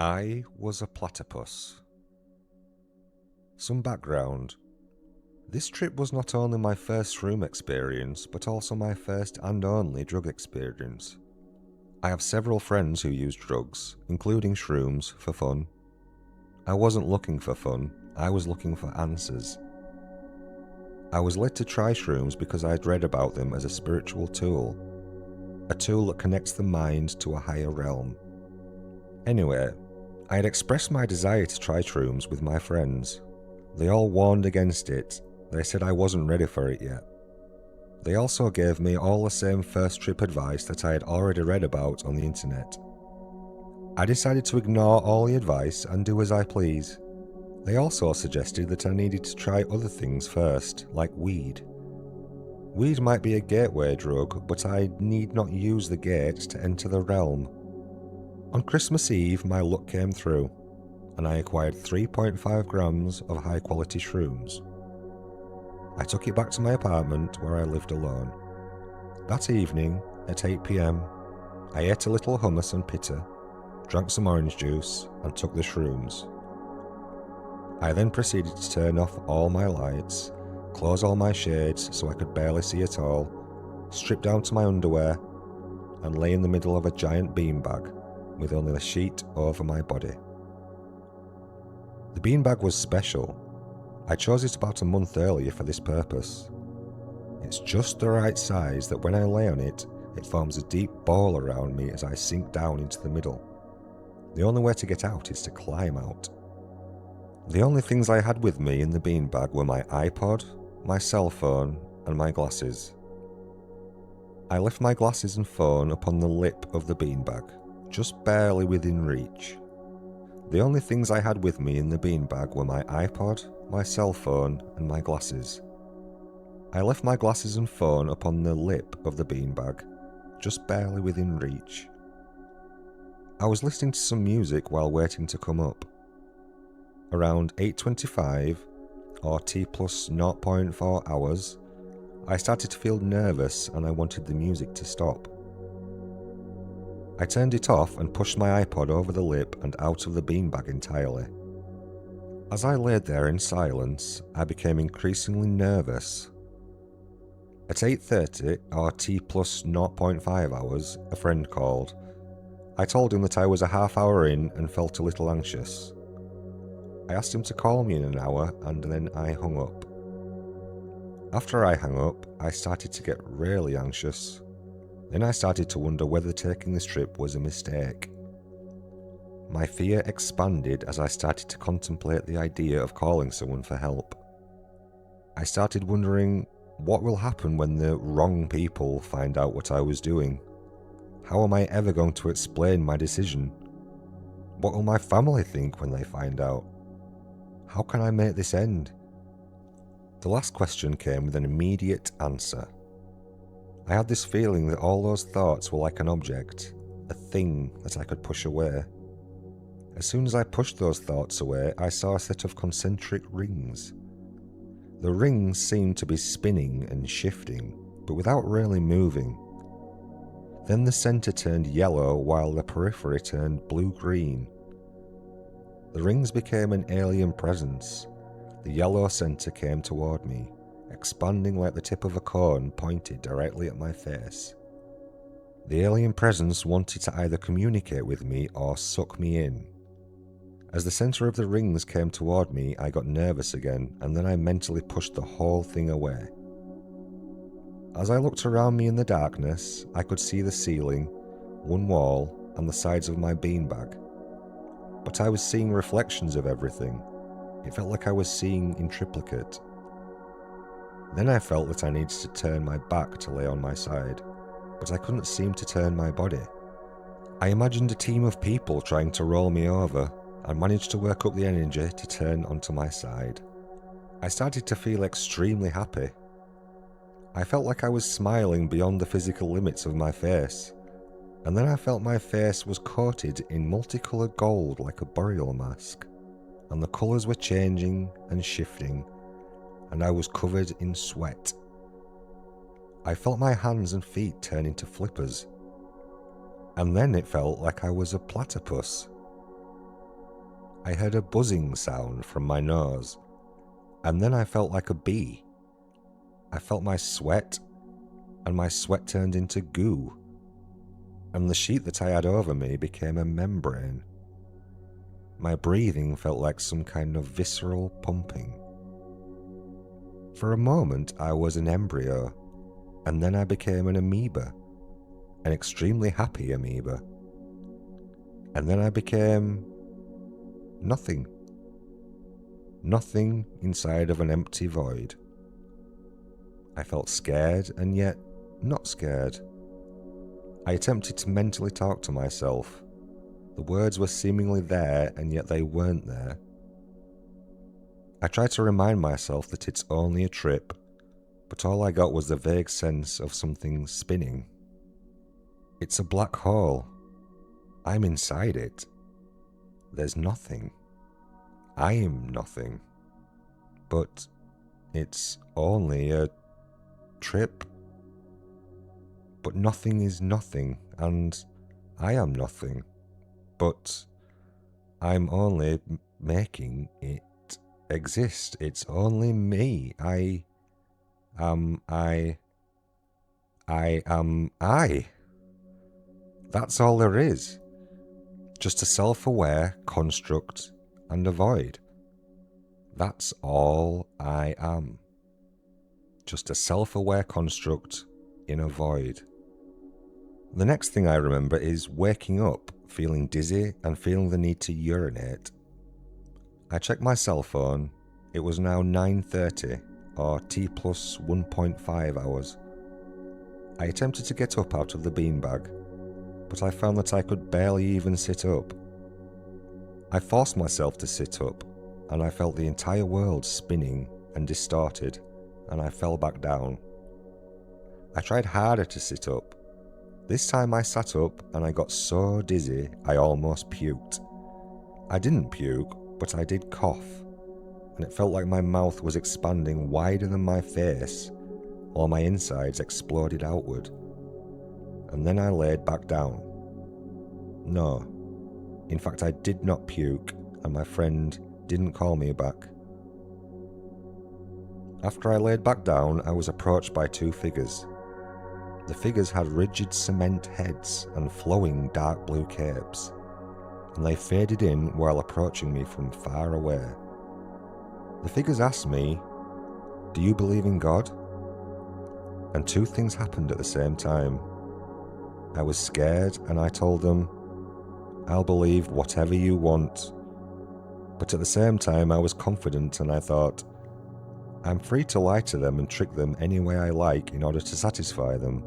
I was a platypus. Some background. This trip was not only my first shroom experience, but also my first and only drug experience. I have several friends who use drugs, including shrooms, for fun. I wasn't looking for fun, I was looking for answers. I was led to try shrooms because I had read about them as a spiritual tool, a tool that connects the mind to a higher realm. Anyway, I had expressed my desire to try shrooms with my friends. They all warned against it. They said I wasn't ready for it yet. They also gave me all the same first trip advice that I had already read about on the internet. I decided to ignore all the advice and do as I please. They also suggested that I needed to try other things first, like weed. Weed might be a gateway drug, but I need not use the gate to enter the realm. On Christmas Eve, my luck came through, and I acquired 3.5 grams of high-quality shrooms. I took it back to my apartment where I lived alone. That evening, at 8 p.m, I ate a little hummus and pita, drank some orange juice, and took the shrooms. I then proceeded to turn off all my lights, close all my shades so I could barely see at all, strip down to my underwear, and lay in the middle of a giant beanbag with only a sheet over my body. The beanbag was special. I chose it about a month earlier for this purpose. It's just the right size that when I lay on it, it forms a deep ball around me as I sink down into the middle. The only way to get out is to climb out. The only things I had with me in the beanbag were my iPod, my cell phone, and my glasses. I left my glasses and phone upon the lip of the beanbag, just barely within reach. The only things I had with me in the beanbag were my iPod, my cell phone, and my glasses. I left my glasses and phone upon the lip of the beanbag, just barely within reach. I was listening to some music while waiting to come up. Around 8:25, or T plus 0.4 hours, I started to feel nervous and I wanted the music to stop. I turned it off and pushed my iPod over the lip and out of the beanbag entirely. As I laid there in silence, I became increasingly nervous. At 8:30, or T plus 0.5 hours, a friend called. I told him that I was a half hour in and felt a little anxious. I asked him to call me in an hour and then I hung up. After I hung up, I started to get really anxious. Then I started to wonder whether taking this trip was a mistake. My fear expanded as I started to contemplate the idea of calling someone for help. I started wondering, what will happen when the wrong people find out what I was doing? How am I ever going to explain my decision? What will my family think when they find out? How can I make this end? The last question came with an immediate answer. I had this feeling that all those thoughts were like an object, a thing that I could push away. As soon as I pushed those thoughts away, I saw a set of concentric rings. The rings seemed to be spinning and shifting, but without really moving. Then the center turned yellow while the periphery turned blue-green. The rings became an alien presence. The yellow center came toward me, expanding like the tip of a cone pointed directly at my face. The alien presence wanted to either communicate with me or suck me in. As the center of the rings came toward me, I got nervous again, and then I mentally pushed the whole thing away. As I looked around me in the darkness, I could see the ceiling, one wall, and the sides of my beanbag. But I was seeing reflections of everything. It felt like I was seeing in triplicate. Then I felt that I needed to turn my back to lay on my side, but I couldn't seem to turn my body. I imagined a team of people trying to roll me over, and managed to work up the energy to turn onto my side. I started to feel extremely happy. I felt like I was smiling beyond the physical limits of my face, and then I felt my face was coated in multicolored gold like a burial mask, and the colors were changing and shifting, and I was covered in sweat. I felt my hands and feet turn into flippers, and then it felt like I was a platypus. I heard a buzzing sound from my nose, and then I felt like a bee. I felt my sweat, and my sweat turned into goo, and the sheet that I had over me became a membrane. My breathing felt like some kind of visceral pumping. For a moment I was an embryo, and then I became an amoeba, an extremely happy amoeba. And then I became nothing. Nothing inside of an empty void. I felt scared and yet not scared. I attempted to mentally talk to myself. The words were seemingly there and yet they weren't there. I tried to remind myself that it's only a trip, but all I got was the vague sense of something spinning. It's a black hole. I'm inside it. There's nothing. I am nothing. But it's only a trip. But nothing is nothing, and I am nothing. But I'm only making it exist. It's only me. I am I. That's all there is. Just a self-aware construct and a void. That's all I am. Just a self-aware construct in a void. The next thing I remember is waking up, feeling dizzy and feeling the need to urinate. I checked my cell phone. It was now 9:30, or T plus 1.5 hours. I attempted to get up out of the beanbag, but I found that I could barely even sit up. I forced myself to sit up, and I felt the entire world spinning and distorted, and I fell back down. I tried harder to sit up. This time I sat up and I got so dizzy I almost puked. I didn't puke, but I did cough, and it felt like my mouth was expanding wider than my face, while my insides exploded outward. And then I laid back down. No, in fact I did not puke, and my friend didn't call me back. After I laid back down, I was approached by two figures. The figures had rigid cement heads and flowing dark blue capes, and they faded in while approaching me from far away. The figures asked me, "Do you believe in God?" And two things happened at the same time. I was scared and I told them, "I'll believe whatever you want." But at the same time I was confident and I thought, I'm free to lie to them and trick them any way I like in order to satisfy them.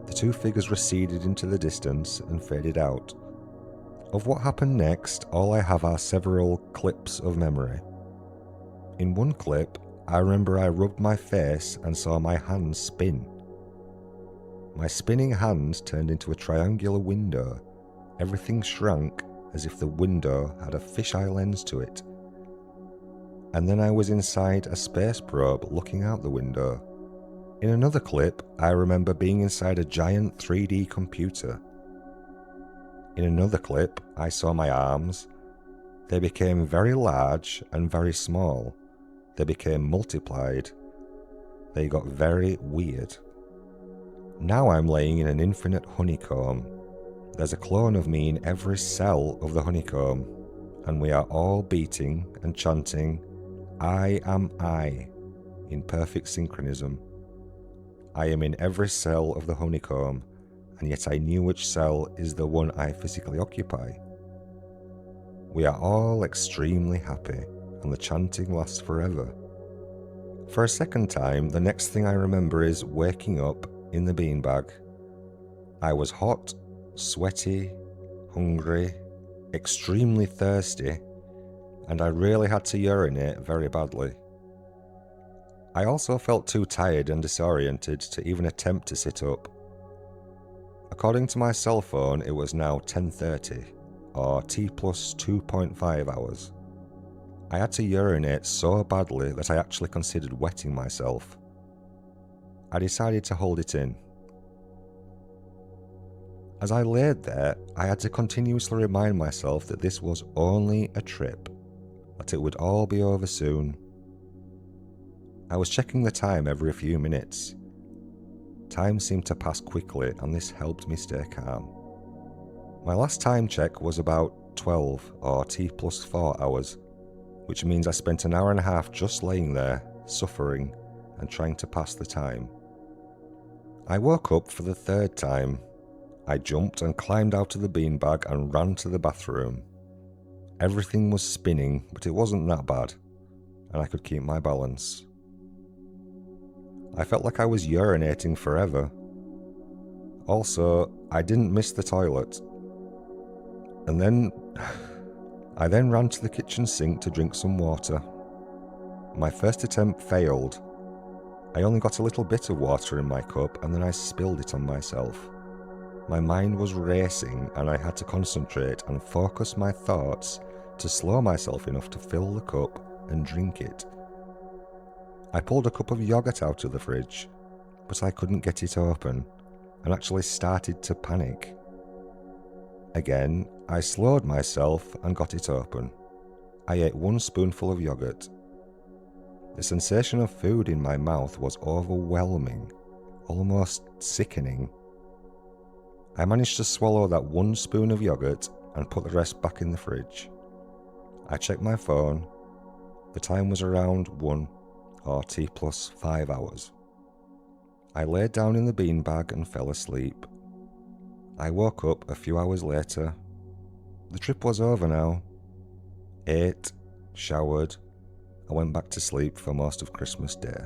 The two figures receded into the distance and faded out. Of what happened next, all I have are several clips of memory. In one clip, I remember I rubbed my face and saw my hands spin. My spinning hands turned into a triangular window. Everything shrank as if the window had a fisheye lens to it. And then I was inside a space probe looking out the window. In another clip, I remember being inside a giant 3D computer. In another clip, I saw my arms. They became very large and very small. They became multiplied. They got very weird. Now I'm laying in an infinite honeycomb. There's a clone of me in every cell of the honeycomb, and we are all beating and chanting, "I am I," in perfect synchronism. I am in every cell of the honeycomb, and yet I knew which cell is the one I physically occupy. We are all extremely happy, and the chanting lasts forever. For a second time, the next thing I remember is waking up in the beanbag. I was hot, sweaty, hungry, extremely thirsty, and I really had to urinate very badly. I also felt too tired and disoriented to even attempt to sit up. According to my cell phone, it was now 10:30, or T plus 2.5 hours. I had to urinate so badly that I actually considered wetting myself. I decided to hold it in. As I laid there, I had to continuously remind myself that this was only a trip, that it would all be over soon. I was checking the time every few minutes. Time seemed to pass quickly, and this helped me stay calm. My last time check was about 12 or T+4 hours, which means I spent an hour and a half just laying there, suffering and trying to pass the time. I woke up for the third time. I jumped and climbed out of the beanbag and ran to the bathroom. Everything was spinning, but it wasn't that bad, and I could keep my balance. I felt like I was urinating forever. Also, I didn't miss the toilet. And then I ran to the kitchen sink to drink some water. My first attempt failed. I only got a little bit of water in my cup and then I spilled it on myself. My mind was racing and I had to concentrate and focus my thoughts to slow myself enough to fill the cup and drink it. I pulled a cup of yogurt out of the fridge, but I couldn't get it open and actually started to panic. Again, I slowed myself and got it open. I ate 1 spoonful of yogurt. The sensation of food in my mouth was overwhelming, almost sickening. I managed to swallow that 1 spoon of yogurt and put the rest back in the fridge. I checked my phone. The time was around 1 or T+5 hours. I laid down in the beanbag and fell asleep. I woke up a few hours later. The trip was over now. Ate, showered, I went back to sleep for most of Christmas Day.